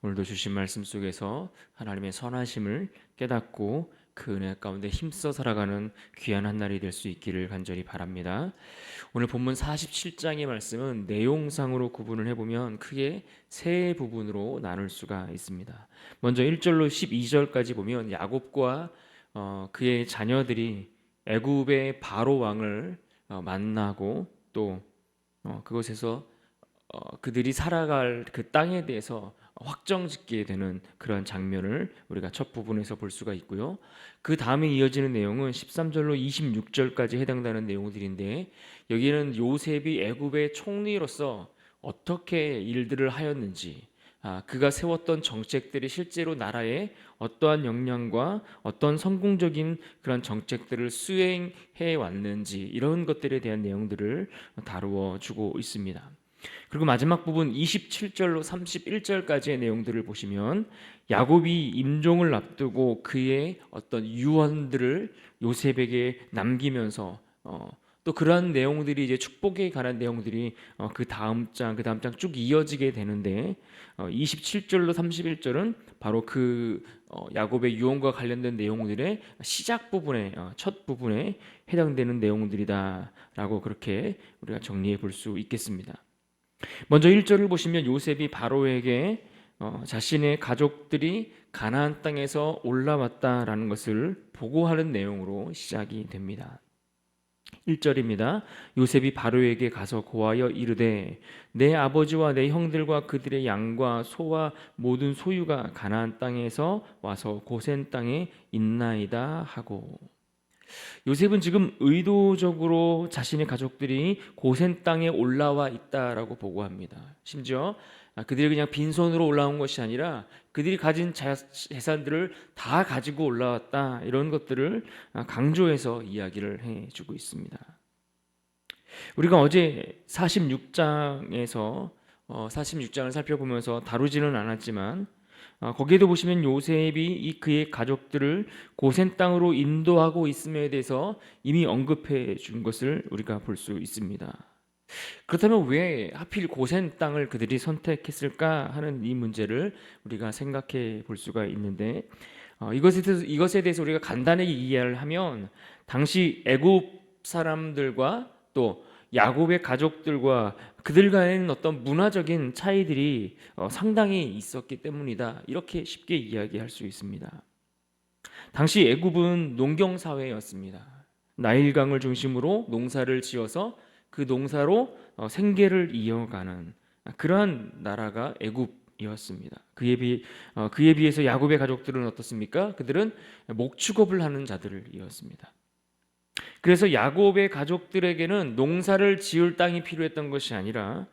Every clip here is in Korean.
오늘도 주신 말씀 속에서 하나님의 선하심을 깨닫고 그 은혜 가운데 힘써 살아가는 귀한 한 날이 될 수 있기를 간절히 바랍니다. 오늘 본문 47장의 말씀은 내용상으로 구분을 해보면 크게 세 부분으로 나눌 수가 있습니다. 먼저 1절로 12절까지 보면 야곱과 그의 자녀들이 애굽의 바로 왕을 만나고 또 그곳에서 그들이 살아갈 그 땅에 대해서 확정짓게 되는 그러한 장면을 우리가 첫 부분에서 볼 수가 있고요. 그 다음에 이어지는 내용은 13절로 26절까지 해당되는 내용들인데, 여기는 요셉이 애굽의 총리로서 어떻게 일들을 하였는지, 그가 세웠던 정책들이 실제로 나라에 어떠한 역량과 어떤 성공적인 그런 정책들을 수행해 왔는지, 이런 것들에 대한 내용들을 다루어 주고 있습니다. 그리고 마지막 부분 27절로 31절까지의 내용들을 보시면 야곱이 임종을 앞두고 그의 어떤 유언들을 요셉에게 남기면서 또 그러한 내용들이 이제 축복에 관한 내용들이 그 다음 장 쭉 이어지게 되는데, 27절로 31절은 바로 그 야곱의 유언과 관련된 내용들의 시작 부분에 첫 부분에 해당되는 내용들이다라고 그렇게 우리가 정리해 볼 수 있겠습니다. 먼저 1절을 보시면 요셉이 바로에게 자신의 가족들이 가나안 땅에서 올라왔다라는 것을 보고하는 내용으로 시작이 됩니다. 1절입니다. 요셉이 바로에게 가서 고하여 이르되 내 아버지와 내 형들과 그들의 양과 소와 모든 소유가 가나안 땅에서 와서 고센 땅에 있나이다 하고, 요셉은 지금 의도적으로 자신의 가족들이 고센 땅에 올라와 있다라고 보고합니다. 심지어 그들이 그냥 빈손으로 올라온 것이 아니라 그들이 가진 재산들을 다 가지고 올라왔다, 이런 것들을 강조해서 이야기를 해주고 있습니다. 우리가 어제 46장에서 46장을 살펴보면서 다루지는 않았지만 거기에도 보시면 요셉이 그의 가족들을 고센 땅으로 인도하고 있음에 대해서 이미 언급해 준 것을 우리가 볼 수 있습니다. 그렇다면 왜 하필 고센 땅을 그들이 선택했을까 하는 이 문제를 우리가 생각해 볼 수가 있는데, 이것에 대해서 우리가 간단하게 이해를 하면 당시 애굽 사람들과 또 야곱의 가족들과 그들 간에는 어떤 문화적인 차이들이 상당히 있었기 때문이다, 이렇게 쉽게 이야기할 수 있습니다. 당시 애굽은 농경 사회였습니다. 나일강을 중심으로 농사를 지어서 그 농사로 생계를 이어가는 그러한 나라가 애굽이었습니다. 그에 비해서 야곱의 가족들은 어떻습니까? 그들은 목축업을 하는 자들이었습니다. 그래서 야곱의 가족들에게는 농사를 지을 땅이 필요했던 것이 아니라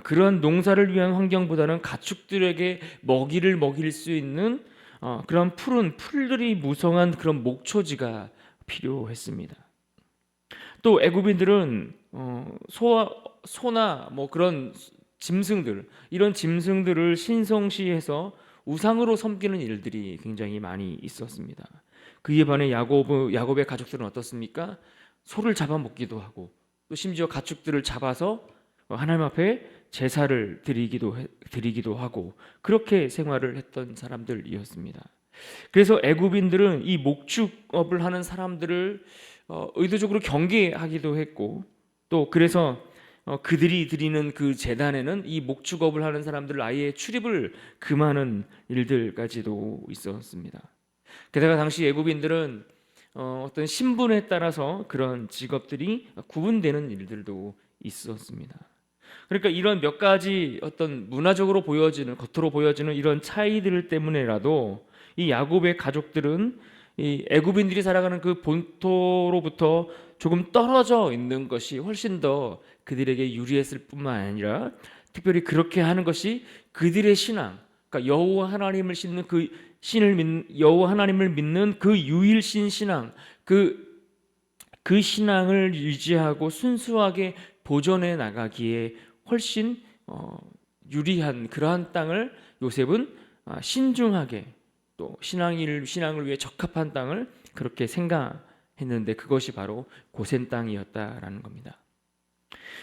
그런 농사를 위한 환경보다는 가축들에게 먹이를 먹일 수 있는 그런 푸른 풀들이 무성한 그런 목초지가 필요했습니다. 또 애굽인들은 소나 뭐 그런 짐승들, 이런 짐승들을 신성시해서 우상으로 섬기는 일들이 굉장히 많이 있었습니다. 그에 반해 야곱의 가족들은 어떻습니까? 소를 잡아먹기도 하고 또 심지어 가축들을 잡아서 하나님 앞에 제사를 드리기도 하고 그렇게 생활을 했던 사람들이었습니다. 그래서 애굽인들은 이 목축업을 하는 사람들을 의도적으로 경계하기도 했고, 또 그래서 그들이 드리는 그 제단에는 이 목축업을 하는 사람들 아예 출입을 금하는 일들까지도 있었습니다. 게다가 당시 애굽인들은 어떤 신분에 따라서 그런 직업들이 구분되는 일들도 있었습니다. 그러니까 이런 몇 가지 어떤 문화적으로 겉으로 보여지는 이런 차이들 때문에라도 이 야곱의 가족들은 이 애굽인들이 살아가는 그 본토로부터 조금 떨어져 있는 것이 훨씬 더 그들에게 유리했을 뿐만 아니라, 특별히 그렇게 하는 것이 그들의 신앙, 그러니까 여호와 하나님을 믿는 여호와 하나님을 믿는 그 유일신 신앙, 그 신앙을 유지하고 순수하게 보존해 나가기에 훨씬 유리한 그러한 땅을 요셉은 신중하게, 또 신앙을 위해 적합한 땅을 그렇게 생각했는데, 그것이 바로 고센 땅이었다라는 겁니다.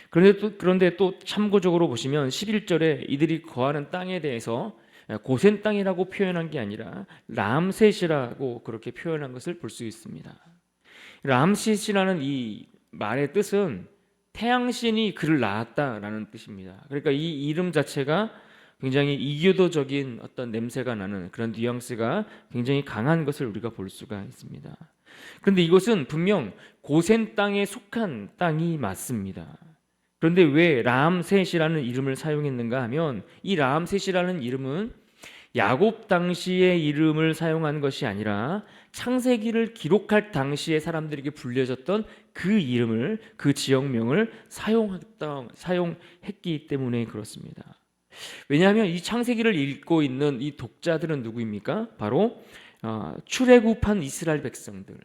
그런데 또 참고적으로 보시면 11절에 이들이 거하는 땅에 대해서 고센 땅이라고 표현한 게 아니라 람셋이라고 그렇게 표현한 것을 볼 수 있습니다. 람셋이라는 이 말의 뜻은 태양신이 그를 낳았다라는 뜻입니다. 그러니까 이 이름 자체가 굉장히 이교도적인 어떤 냄새가 나는 그런 뉘앙스가 굉장히 강한 것을 우리가 볼 수가 있습니다. 그런데 이것은 분명 고센 땅에 속한 땅이 맞습니다. 그런데 왜 람셋이라는 이름을 사용했는가 하면 이 람셋이라는 이름은 야곱 당시의 이름을 사용한 것이 아니라 창세기를 기록할 당시에 사람들에게 불려졌던 그 이름을, 그 지역명을 사용했기 때문에 그렇습니다. 왜냐하면 이 창세기를 읽고 있는 이 독자들은 누구입니까? 바로 출애굽한 이스라엘 백성들,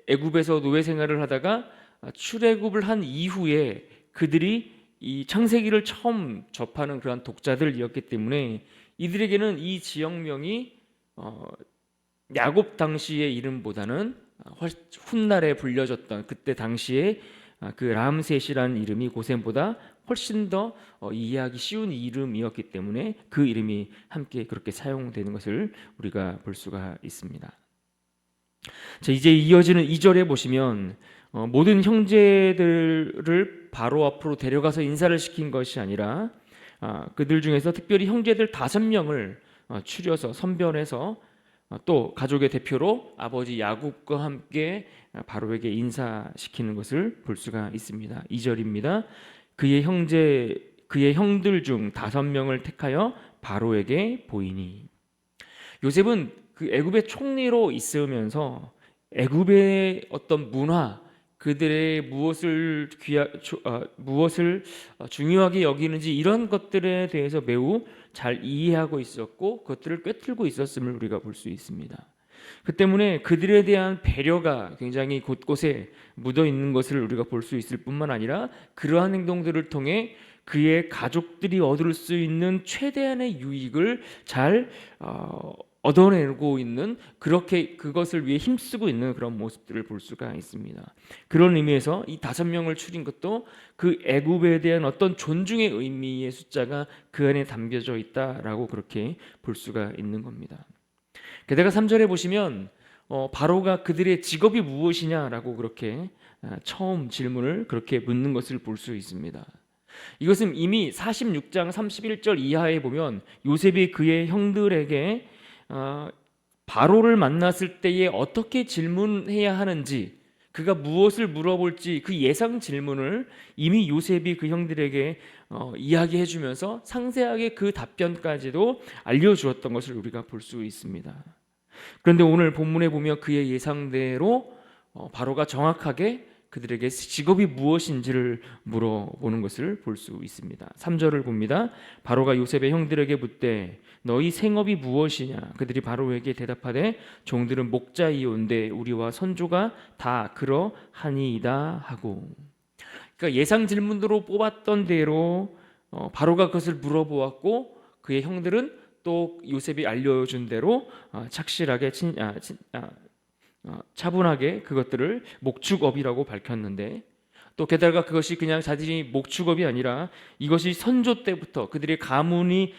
애굽에서 노예 생활을 하다가 출애굽을 한 이후에 그들이 이 창세기를 처음 접하는 그런 독자들이었기 때문에 이들에게는 이 지역명이 야곱 당시의 이름보다는 훗날에 불려졌던 그때 당시에 그 람셋이라는 이름이 고센보다 훨씬 더 이해하기 쉬운 이름이었기 때문에 그 이름이 함께 그렇게 사용되는 것을 우리가 볼 수가 있습니다. 자, 이제 이어지는 2절에 보시면 모든 형제들을 바로 앞으로 데려가서 인사를 시킨 것이 아니라 그들 중에서 특별히 형제들 5명을 추려서 선별해서 또 가족의 대표로 아버지 야곱과 함께 바로에게 인사시키는 것을 볼 수가 있습니다. 2절입니다. 그의 형들 중 5명을 택하여 바로에게 보이니. 요셉은 그 애굽의 총리로 있으면서 애굽의 어떤 문화, 그들의 무엇을 중요하게 여기는지 이런 것들에 대해서 매우 잘 이해하고 있었고 그것들을 꿰뚫고 있었음을 우리가 볼 수 있습니다. 그 때문에 그들에 대한 배려가 굉장히 곳곳에 묻어 있는 것을 우리가 볼 수 있을 뿐만 아니라 그러한 행동들을 통해 그의 가족들이 얻을 수 있는 최대한의 유익을 잘 얻어내고 있는, 그렇게 그것을 위해 힘쓰고 있는 그런 모습들을 볼 수가 있습니다. 그런 의미에서 이 5명을 추린 것도 그 애굽에 대한 어떤 존중의 의미의 숫자가 그 안에 담겨져 있다라고 그렇게 볼 수가 있는 겁니다. 게다가 3절에 보시면 바로가 그들의 직업이 무엇이냐라고 그렇게 처음 질문을 그렇게 묻는 것을 볼 수 있습니다. 이것은 이미 46장 31절 이하에 보면 요셉이 그의 형들에게 바로를 만났을 때에 어떻게 질문해야 하는지, 그가 무엇을 물어볼지 그 예상 질문을 이미 요셉이 그 형들에게 이야기해 주면서 상세하게 그 답변까지도 알려주었던 것을 우리가 볼 수 있습니다. 그런데 오늘 본문에 보면 그의 예상대로 바로가 정확하게 그들에게 직업이 무엇인지를 물어보는 것을 볼 수 있습니다. 3절을 봅니다. 바로가 요셉의 형들에게 묻되 너희 생업이 무엇이냐? 그들이 바로에게 대답하되 종들은 목자이온데 우리와 선조가 다 그러하니이다 하고. 그러니까 예상 질문으로 뽑았던 대로 바로가 그것을 물어보았고 그의 형들은 또 요셉이 알려준 대로 착실하게 차분하게 그것들을 목축업이라고 밝혔는데, 또 게다가 그것이 그냥 자신이 목축업이 아니라 이것이 선조 때부터 그들의 가문의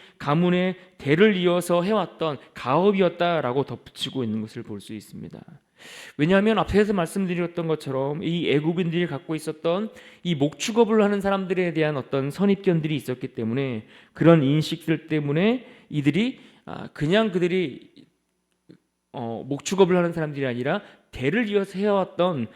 대를 이어서 해왔던 가업이었다라고 덧붙이고 있는 것을 볼 수 있습니다. 왜냐하면 앞에서 말씀드렸던 것처럼 이 애굽인들이 갖고 있었던 이 목축업을 하는 사람들에 대한 어떤 선입견들이 있었기 때문에, 그런 인식들 때문에 이들이 그냥 그들이 목축업을 하는 사람들이 아니라 대를 이어서 해왔던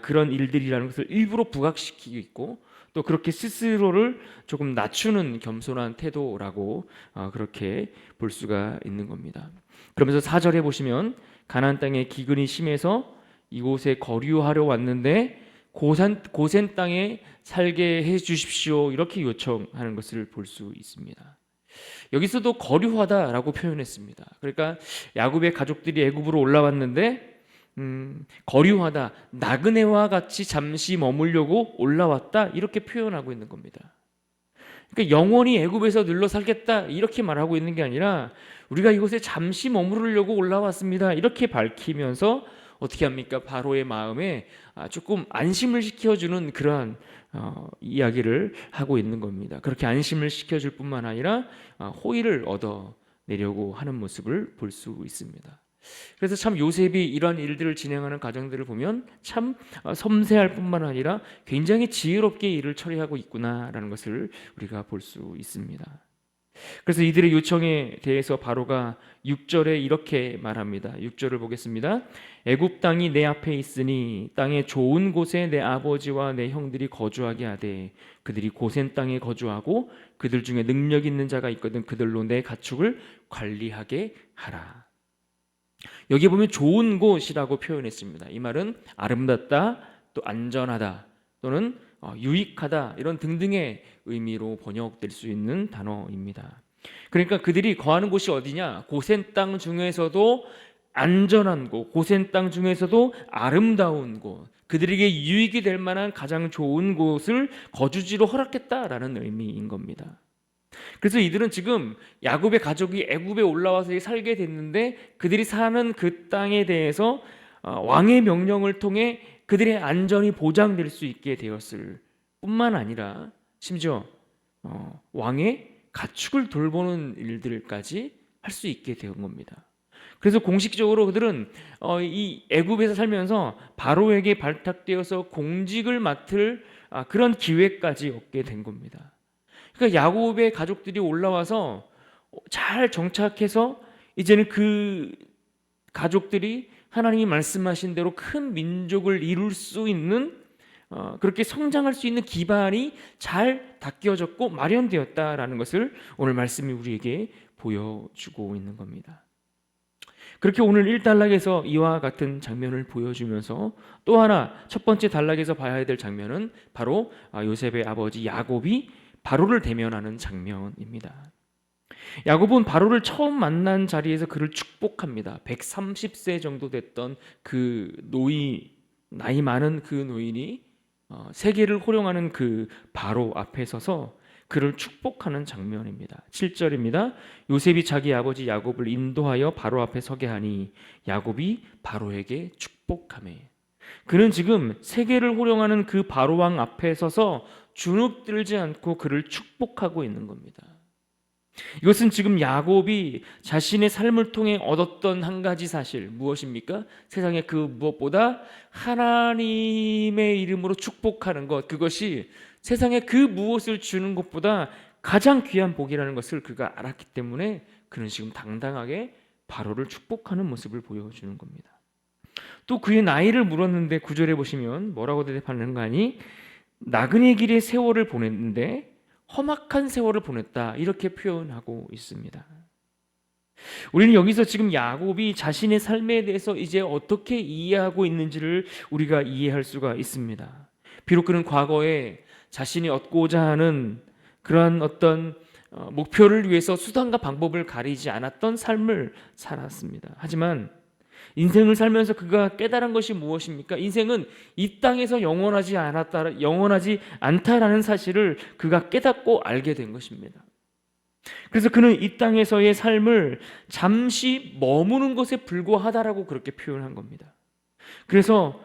그런 일들이라는 것을 일부러 부각시키고 있고, 또 그렇게 스스로를 조금 낮추는 겸손한 태도라고 그렇게 볼 수가 있는 겁니다. 그러면서 4절에 보시면 가나안 땅에 기근이 심해서 이곳에 거류하려 왔는데 고센 땅에 살게 해 주십시오, 이렇게 요청하는 것을 볼 수 있습니다. 여기서도 거류하다라고 표현했습니다. 그러니까 야곱의 가족들이 애굽으로 올라왔는데 거류하다, 나그네와 같이 잠시 머물려고 올라왔다, 이렇게 표현하고 있는 겁니다. 그러니까 영원히 애굽에서 눌러 살겠다 이렇게 말하고 있는 게 아니라 우리가 이곳에 잠시 머무르려고 올라왔습니다, 이렇게 밝히면서 어떻게 합니까? 바로의 마음에 조금 안심을 시켜주는 그러한 이야기를 하고 있는 겁니다. 그렇게 안심을 시켜줄 뿐만 아니라 호의를 얻어 내려고 하는 모습을 볼 수 있습니다. 그래서 참 요셉이 이러한 일들을 진행하는 과정들을 보면 참 섬세할 뿐만 아니라 굉장히 지혜롭게 일을 처리하고 있구나라는 것을 우리가 볼 수 있습니다. 그래서 이들의 요청에 대해서 바로가 6절에 이렇게 말합니다. 6절을 보겠습니다. 애굽 땅이 내 앞에 있으니 땅의 좋은 곳에 내 아버지와 내 형들이 거주하게 하되 그들이 고센 땅에 거주하고 그들 중에 능력 있는 자가 있거든 그들로 내 가축을 관리하게 하라. 여기 보면 좋은 곳이라고 표현했습니다. 이 말은 아름답다, 또 안전하다, 또는 유익하다 이런 등등의 의미로 번역될 수 있는 단어입니다. 그러니까 그들이 거하는 곳이 어디냐? 고센 땅 중에서도 안전한 곳, 고센 땅 중에서도 아름다운 곳, 그들에게 유익이 될 만한 가장 좋은 곳을 거주지로 허락했다라는 의미인 겁니다. 그래서 이들은 지금 야곱의 가족이 애굽에 올라와서 살게 됐는데 그들이 사는 그 땅에 대해서 왕의 명령을 통해 그들의 안전이 보장될 수 있게 되었을 뿐만 아니라 심지어 왕의 가축을 돌보는 일들까지 할 수 있게 된 겁니다. 그래서 공식적으로 그들은 이 애굽에서 살면서 바로에게 발탁되어서 공직을 맡을 그런 기회까지 얻게 된 겁니다. 그러니까 야곱의 가족들이 올라와서 잘 정착해서 이제는 그 가족들이 하나님이 말씀하신 대로 큰 민족을 이룰 수 있는 그렇게 성장할 수 있는 기반이 잘 닦여졌고 마련되었다라는 것을 오늘 말씀이 우리에게 보여주고 있는 겁니다. 그렇게 오늘 1단락에서 이와 같은 장면을 보여주면서 또 하나 첫 번째 단락에서 봐야 될 장면은 바로 요셉의 아버지 야곱이 바로를 대면하는 장면입니다. 야곱은 바로를 처음 만난 자리에서 그를 축복합니다. 130세 정도 됐던 그 나이 많은 그 노인이 세계를 호령하는 그 바로 앞에 서서 그를 축복하는 장면입니다. 7절입니다. 요셉이 자기 아버지 야곱을 인도하여 바로 앞에 서게 하니 야곱이 바로에게 축복하매. 그는 지금 세계를 호령하는 그 바로 왕 앞에 서서 주눅들지 않고 그를 축복하고 있는 겁니다. 이것은 지금 야곱이 자신의 삶을 통해 얻었던 한 가지 사실 무엇입니까? 세상에 그 무엇보다 하나님의 이름으로 축복하는 것, 그것이 세상에 그 무엇을 주는 것보다 가장 귀한 복이라는 것을 그가 알았기 때문에 그는 지금 당당하게 바로를 축복하는 모습을 보여주는 겁니다. 또 그의 나이를 물었는데 9절에 보시면 뭐라고 대답하는가 하니 나그네 길의 세월을 보냈는데 험악한 세월을 보냈다 이렇게 표현하고 있습니다. 우리는 여기서 지금 야곱이 자신의 삶에 대해서 이제 어떻게 이해하고 있는지를 우리가 이해할 수가 있습니다. 비록 그는 과거에 자신이 얻고자 하는 그러한 어떤 목표를 위해서 수단과 방법을 가리지 않았던 삶을 살았습니다. 하지만 인생을 살면서 그가 깨달은 것이 무엇입니까? 인생은 이 땅에서 영원하지 않다라는 사실을 그가 깨닫고 알게 된 것입니다. 그래서 그는 이 땅에서의 삶을 잠시 머무는 것에 불과하다라고 그렇게 표현한 겁니다. 그래서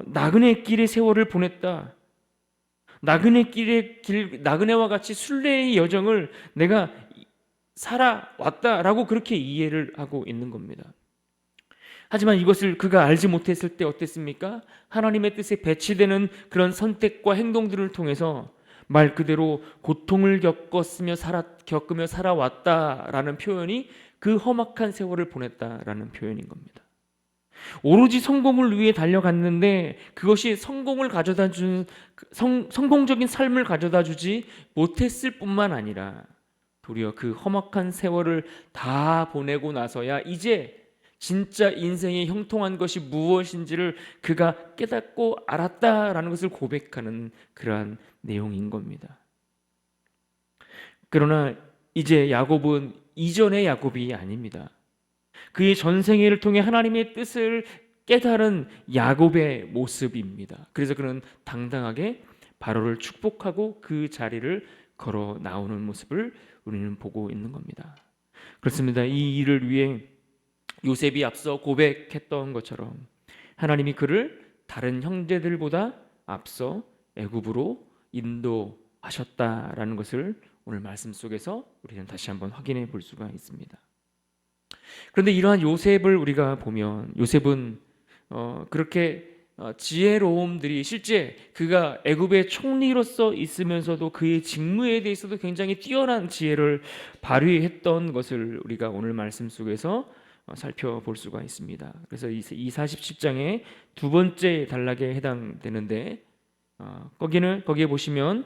나그네 길의 세월을 보냈다. 나그네와 같이 순례의 여정을 내가 살아왔다라고 그렇게 이해를 하고 있는 겁니다. 하지만 이것을 그가 알지 못했을 때 어땠습니까? 하나님의 뜻에 배치되는 그런 선택과 행동들을 통해서 말 그대로 고통을 겪으며 살아왔다라는 표현이 그 험악한 세월을 보냈다라는 표현인 겁니다. 오로지 성공을 위해 달려갔는데 그것이 성공적인 삶을 가져다 주지 못했을 뿐만 아니라 도리어 그 험악한 세월을 다 보내고 나서야 이제 진짜 인생의 형통한 것이 무엇인지를 그가 깨닫고 알았다라는 것을 고백하는 그러한 내용인 겁니다. 그러나 이제 야곱은 이전의 야곱이 아닙니다. 그의 전생애를 통해 하나님의 뜻을 깨달은 야곱의 모습입니다. 그래서 그는 당당하게 바로를 축복하고 그 자리를 걸어 나오는 모습을 우리는 보고 있는 겁니다. 그렇습니다. 이 일을 위해 요셉이 앞서 고백했던 것처럼 하나님이 그를 다른 형제들보다 앞서 애굽으로 인도하셨다라는 것을 오늘 말씀 속에서 우리는 다시 한번 확인해 볼 수가 있습니다. 그런데 이러한 요셉을 우리가 보면 요셉은 그렇게 지혜로움들이 실제 그가 애굽의 총리로서 있으면서도 그의 직무에 대해서도 굉장히 뛰어난 지혜를 발휘했던 것을 우리가 오늘 말씀 속에서 살펴볼 수가 있습니다. 그래서 이 47장의 두 번째 단락에 해당되는데 거기에 보시면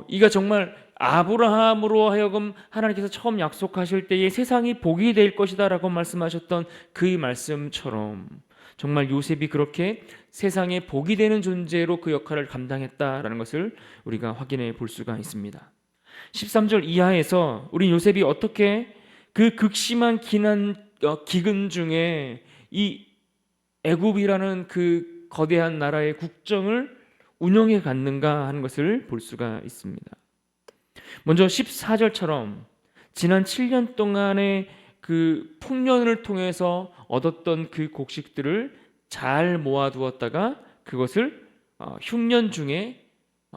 이가 정말 아브라함으로 하여금 하나님께서 처음 약속하실 때에 세상이 복이 될 것이다 라고 말씀하셨던 그 말씀처럼 정말 요셉이 그렇게 세상에 복이 되는 존재로 그 역할을 감당했다라는 것을 우리가 확인해 볼 수가 있습니다. 13절 이하에서 우리 요셉이 어떻게 그 극심한 기근 중에 이 애굽이라는 그 거대한 나라의 국정을 운영해 갔는가 하는 것을 볼 수가 있습니다. 먼저 14절처럼 지난 7년 동안의 그 풍년을 통해서 얻었던 그 곡식들을 잘 모아두었다가 그것을 흉년 중에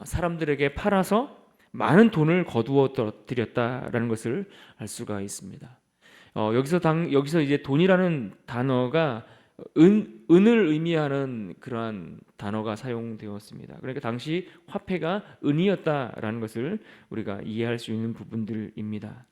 사람들에게 팔아서 많은 돈을 거두어 드렸다라는 것을 알 수가 있습니다. 여기서 이제 돈이라는 단어가 은을 의미하는 그러한 단어가 사용되었습니다. 그러니까 당시 화폐가 은이었다라는 것을 우리가 이해할 수 있는 부분들입니다.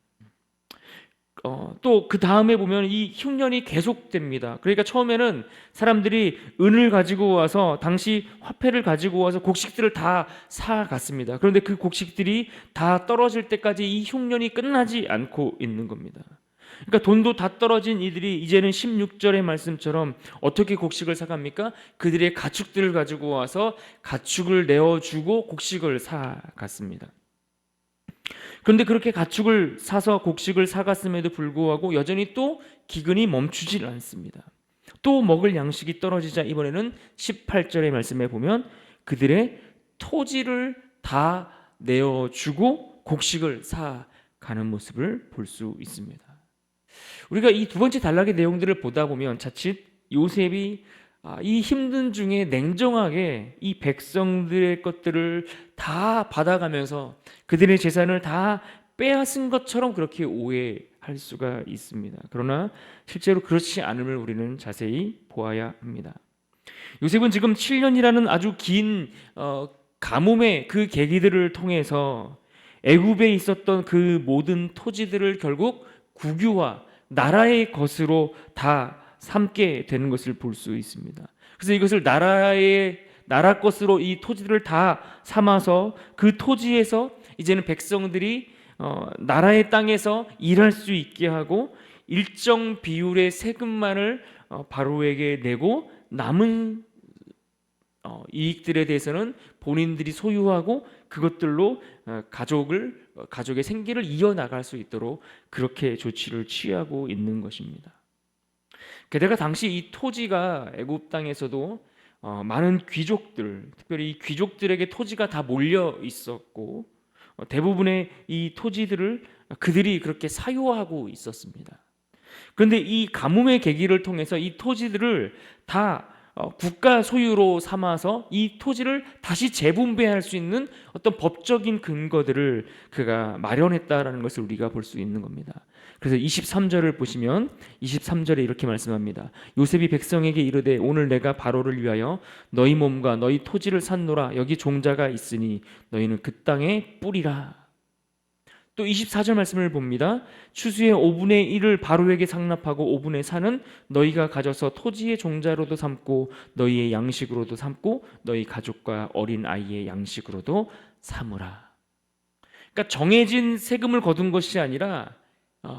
또 그 다음에 보면 이 흉년이 계속됩니다. 그러니까 처음에는 사람들이 은을 가지고 와서 당시 화폐를 가지고 와서 곡식들을 다 사갔습니다. 그런데 그 곡식들이 다 떨어질 때까지 이 흉년이 끝나지 않고 있는 겁니다. 그러니까 돈도 다 떨어진 이들이 이제는 16절의 말씀처럼 어떻게 곡식을 사갑니까? 그들의 가축들을 가지고 와서 가축을 내어주고 곡식을 사갔습니다. 그런데 그렇게 가축을 사서 곡식을 사갔음에도 불구하고 여전히 또 기근이 멈추질 않습니다. 또 먹을 양식이 떨어지자 이번에는 18절의 말씀에 보면 그들의 토지를 다 내어주고 곡식을 사가는 모습을 볼 수 있습니다. 우리가 이 두 번째 단락의 내용들을 보다 보면 자칫 요셉이 이 힘든 중에 냉정하게 이 백성들의 것들을 다 받아가면서 그들의 재산을 다 빼앗은 것처럼 그렇게 오해할 수가 있습니다. 그러나 실제로 그렇지 않음을 우리는 자세히 보아야 합니다. 요셉은 지금 7년이라는 아주 긴 가뭄의 그 계기들을 통해서 애굽에 있었던 그 모든 토지들을 결국 국유화, 나라의 것으로 다 삼게 되는 것을 볼 수 있습니다. 그래서 이것을 나라 것으로 이 토지들을 다 삼아서 그 토지에서 이제는 백성들이 나라의 땅에서 일할 수 있게 하고 일정 비율의 세금만을 바로에게 내고 남은 이익들에 대해서는 본인들이 소유하고 그것들로 가족의 생계를 이어나갈 수 있도록 그렇게 조치를 취하고 있는 것입니다. 게다가 당시 이 토지가 애굽 땅에서도 많은 귀족들, 특별히 이 귀족들에게 토지가 다 몰려 있었고 대부분의 이 토지들을 그들이 그렇게 사유하고 있었습니다. 그런데 이 가뭄의 계기를 통해서 이 토지들을 다 국가 소유로 삼아서 이 토지를 다시 재분배할 수 있는 어떤 법적인 근거들을 그가 마련했다라는 것을 우리가 볼 수 있는 겁니다. 그래서 23절을 보시면 23절에 이렇게 말씀합니다. 요셉이 백성에게 이르되 오늘 내가 바로를 위하여 너희 몸과 너희 토지를 샀노라. 여기 종자가 있으니 너희는 그 땅에 뿌리라. 또 24절 말씀을 봅니다. 추수의 5분의 1을 바로에게 상납하고 5분의 4는 너희가 가져서 토지의 종자로도 삼고 너희의 양식으로도 삼고 너희 가족과 어린 아이의 양식으로도 삼으라. 그러니까 정해진 세금을 거둔 것이 아니라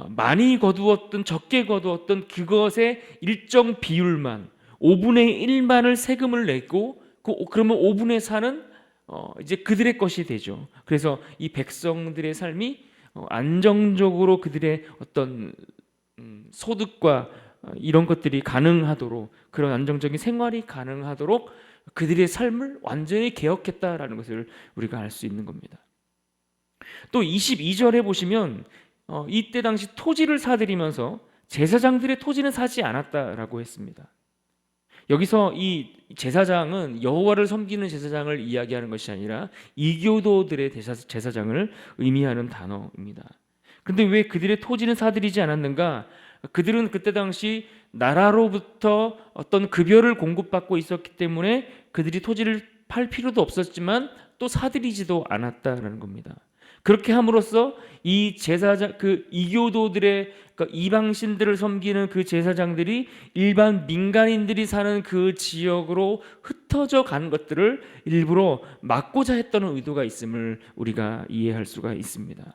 많이 거두었든 적게 거두었든 그것의 일정 비율만 5분의 1만을 세금을 내고 그러면 5분의 4는 이제 그들의 것이 되죠. 그래서 이 백성들의 삶이 안정적으로 그들의 어떤 소득과 이런 것들이 가능하도록 그런 안정적인 생활이 가능하도록 그들의 삶을 완전히 개혁했다라는 것을 우리가 알 수 있는 겁니다. 또 22절에 보시면 이때 당시 토지를 사들이면서 제사장들의 토지는 사지 않았다라고 했습니다. 여기서 이 제사장은 여호와를 섬기는 제사장을 이야기하는 것이 아니라 이교도들의 제사장을 의미하는 단어입니다. 그런데 왜 그들의 토지는 사들이지 않았는가? 그들은 그때 당시 나라로부터 어떤 급여를 공급받고 있었기 때문에 그들이 토지를 팔 필요도 없었지만 또 사들이지도 않았다라는 겁니다. 그렇게 함으로써 이 제사장, 그 이교도들의, 그러니까 이방신들을 섬기는 그 제사장들이 일반 민간인들이 사는 그 지역으로 흩어져 가는 것들을 일부러 막고자 했던 의도가 있음을 우리가 이해할 수가 있습니다.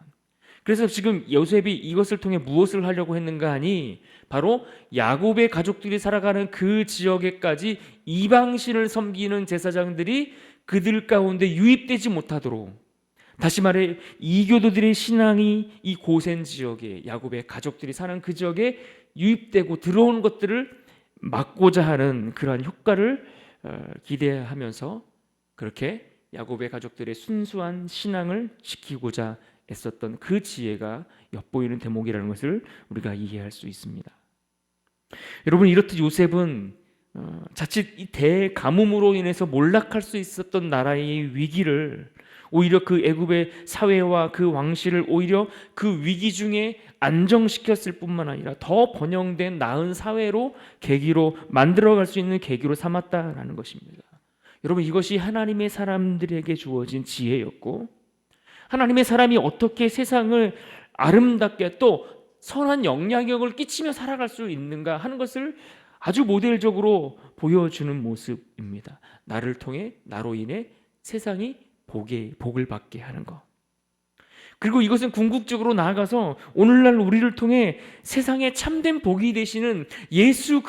그래서 지금 요셉이 이것을 통해 무엇을 하려고 했는가 하니, 바로 야곱의 가족들이 살아가는 그 지역에까지 이방신을 섬기는 제사장들이 그들 가운데 유입되지 못하도록, 다시 말해 이교도들의 신앙이 이 고센 지역에, 야곱의 가족들이 사는 그 지역에 유입되고 들어오는 것들을 막고자 하는 그러한 효과를 기대하면서 그렇게 야곱의 가족들의 순수한 신앙을 지키고자 애썼던 그 지혜가 엿보이는 대목이라는 것을 우리가 이해할 수 있습니다. 여러분, 이렇듯 요셉은 자칫 이 대가뭄으로 인해서 몰락할 수 있었던 나라의 위기를, 오히려 그 애굽의 사회와 그 왕실을 오히려 그 위기 중에 안정시켰을 뿐만 아니라 더 번영된 나은 사회로, 계기로 만들어갈 수 있는 계기로 삼았다라는 것입니다. 여러분, 이것이 하나님의 사람들에게 주어진 지혜였고, 하나님의 사람이 어떻게 세상을 아름답게 또 선한 영향력을 끼치며 살아갈 수 있는가 하는 것을 아주 모델적으로 보여주는 모습입니다. 나를 통해, 나로 인해 세상이 복을 받게 하는 것. 그리고 이것은 궁극적으로 나아가서 오늘날 우리를 통해 세상에 참된 복이 되시는 예수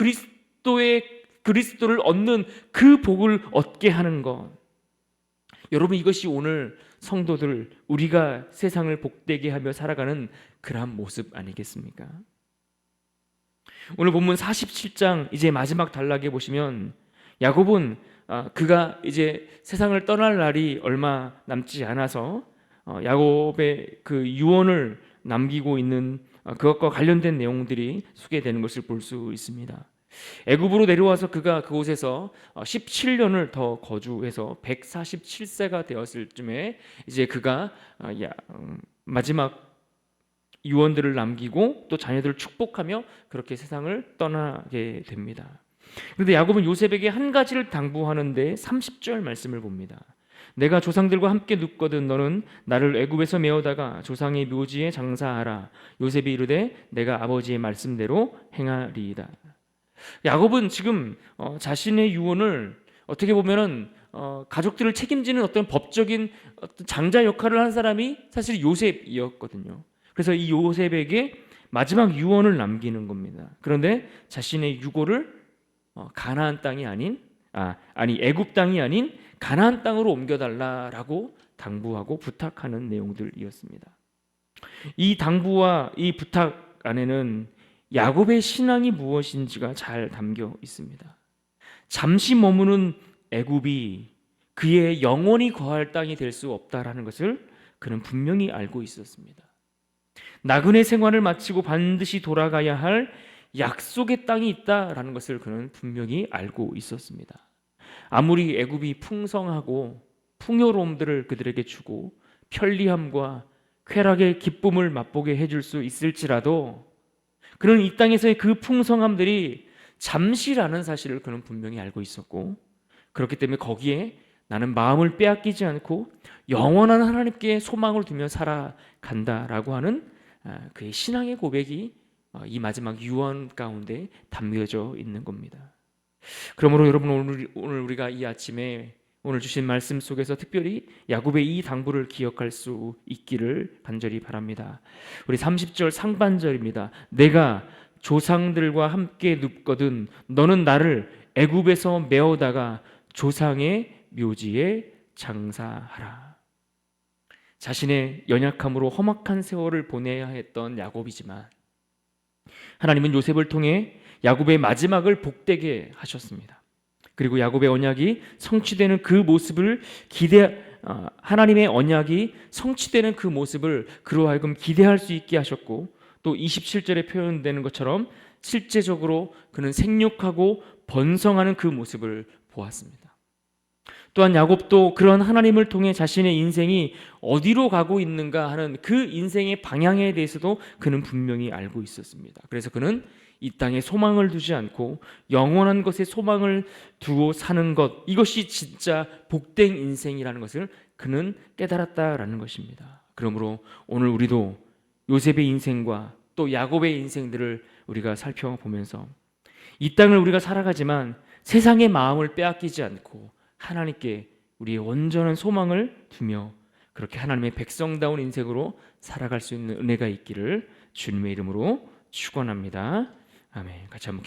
그리스도를 얻는 그 복을 얻게 하는 것. 여러분, 이것이 오늘 성도들, 우리가 세상을 복되게 하며 살아가는 그러한 모습 아니겠습니까? 오늘 본문 47장 이제 마지막 단락에 보시면 야곱은 그가 이제 세상을 떠날 날이 얼마 남지 않아서 야곱의 그 유언을 남기고 있는 그것과 관련된 내용들이 소개되는 것을 볼 수 있습니다. 애굽으로 내려와서 그가 그곳에서 17년을 더 거주해서 147세가 되었을 쯤에 이제 그가 마지막 유언들을 남기고 또 자녀들을 축복하며 그렇게 세상을 떠나게 됩니다. 그런데 야곱은 요셉에게 한 가지를 당부하는데 30절 말씀을 봅니다. 내가 조상들과 함께 눕거든 너는 나를 애굽에서 메어다가 조상의 묘지에 장사하라. 요셉이 이르되 내가 아버지의 말씀대로 행하리이다. 야곱은 지금 자신의 유언을 어떻게 보면은 가족들을 책임지는 어떤 법적인 어떤 장자 역할을 한 사람이 사실 요셉이었거든요. 그래서 이 요셉에게 마지막 유언을 남기는 겁니다. 그런데 자신의 유고를 가나안 땅이 아닌 애굽 땅이 아닌 가나안 땅으로 옮겨달라라고 당부하고 부탁하는 내용들이었습니다. 이 당부와 이 부탁 안에는 야곱의 신앙이 무엇인지가 잘 담겨 있습니다. 잠시 머무는 애굽이 그의 영원히 거할 땅이 될 수 없다라는 것을 그는 분명히 알고 있었습니다. 나그네 생활을 마치고 반드시 돌아가야 할 약속의 땅이 있다라는 것을 그는 분명히 알고 있었습니다. 아무리 애굽이 풍성하고 풍요로움들을 그들에게 주고 편리함과 쾌락의 기쁨을 맛보게 해줄 수 있을지라도 그는 이 땅에서의 그 풍성함들이 잠시라는 사실을 그는 분명히 알고 있었고, 그렇기 때문에 거기에 나는 마음을 빼앗기지 않고 영원한 하나님께 소망을 두며 살아간다라고 하는 그의 신앙의 고백이 이 마지막 유언 가운데 담겨져 있는 겁니다. 그러므로 여러분, 오늘 우리가 이 아침에 오늘 주신 말씀 속에서 특별히 야곱의 이 당부를 기억할 수 있기를 간절히 바랍니다. 우리 30절 상반절입니다. 내가 조상들과 함께 눕거든 너는 나를 애굽에서 메어다가 조상의 묘지에 장사하라. 자신의 연약함으로 험악한 세월을 보내야 했던 야곱이지만 하나님은 요셉을 통해 야곱의 마지막을 복되게 하셨습니다. 그리고 야곱의 언약이 성취되는 그 모습을 하나님의 언약이 성취되는 그 모습을 그로 하여금 기대할 수 있게 하셨고, 또 27절에 표현되는 것처럼 실제적으로 그는 생육하고 번성하는 그 모습을 보았습니다. 또한 야곱도 그런 하나님을 통해 자신의 인생이 어디로 가고 있는가 하는 그 인생의 방향에 대해서도 그는 분명히 알고 있었습니다. 그래서 그는 이 땅에 소망을 두지 않고 영원한 것에 소망을 두고 사는 것, 이것이 진짜 복된 인생이라는 것을 그는 깨달았다라는 것입니다. 그러므로 오늘 우리도 요셉의 인생과 또 야곱의 인생들을 우리가 살펴보면서 이 땅을 우리가 살아가지만 세상의 마음을 빼앗기지 않고 하나님께 우리의 온전한 소망을 두며 그렇게 하나님의 백성다운 인생으로 살아갈 수 있는 은혜가 있기를 주님의 이름으로 축원합니다. 아멘. 같이 한번